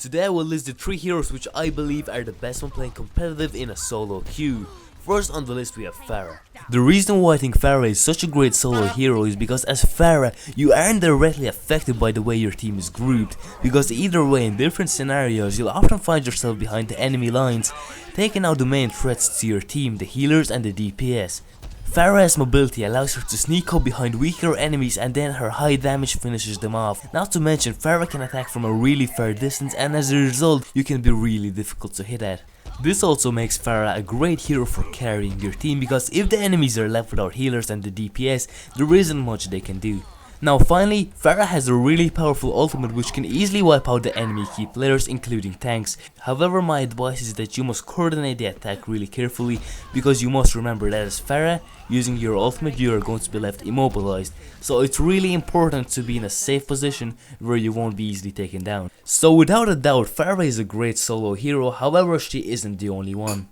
Today I will list the 3 heroes which I believe are the best when playing competitive in a solo queue. First on the list we have Pharah. The reason why I think Pharah is such a great solo hero is because as Pharah, you aren't directly affected by the way your team is grouped, because either way in different scenarios you'll often find yourself behind the enemy lines, taking out the main threats to your team, the healers and the DPS. Pharah's mobility allows her to sneak up behind weaker enemies and then her high damage finishes them off. Not to mention Pharah can attack from a really far distance, and as a result you can be really difficult to hit at. This also makes Pharah a great hero for carrying your team, because if the enemies are left without healers and the DPS, there isn't much they can do. Now finally, Pharah has a really powerful ultimate which can easily wipe out the enemy key players including tanks. However, my advice is that you must coordinate the attack really carefully, because you must remember that as Pharah, using your ultimate you are going to be left immobilized. So it's really important to be in a safe position where you won't be easily taken down. So without a doubt, Pharah is a great solo hero, however she isn't the only one.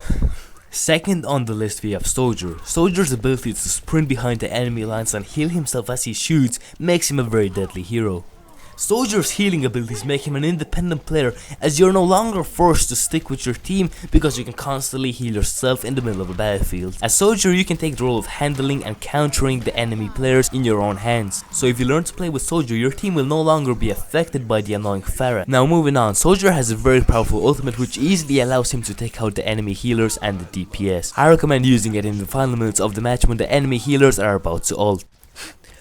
Second on the list we have Soldier. Soldier's ability to sprint behind the enemy lines and heal himself as he shoots makes him a very deadly hero. Soldier's healing abilities make him an independent player, as you're no longer forced to stick with your team because you can constantly heal yourself in the middle of a battlefield. As Soldier you can take the role of handling and countering the enemy players in your own hands. So if you learn to play with Soldier, your team will no longer be affected by the annoying Pharah. Now moving on, Soldier has a very powerful ultimate which easily allows him to take out the enemy healers and the DPS. I recommend using it in the final minutes of the match when the enemy healers are about to ult.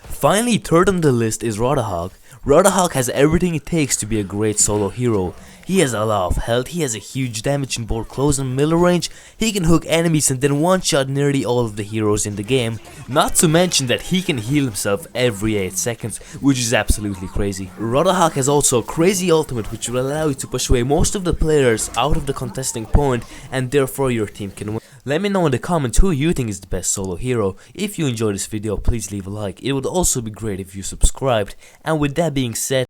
Finally, third on the list is Roadhog. Roadhog has everything it takes to be a great solo hero. He has a lot of health, he has a huge damage in both close and middle range, he can hook enemies and then one-shot nearly all of the heroes in the game. Not to mention that he can heal himself every 8 seconds, which is absolutely crazy. Roadhog has also a crazy ultimate which will allow you to push away most of the players out of the contesting point, and therefore your team can win. Let me know in the comments who you think is the best solo hero. If you enjoyed this video, please leave a like. It would also be great if you subscribed. And with that being said,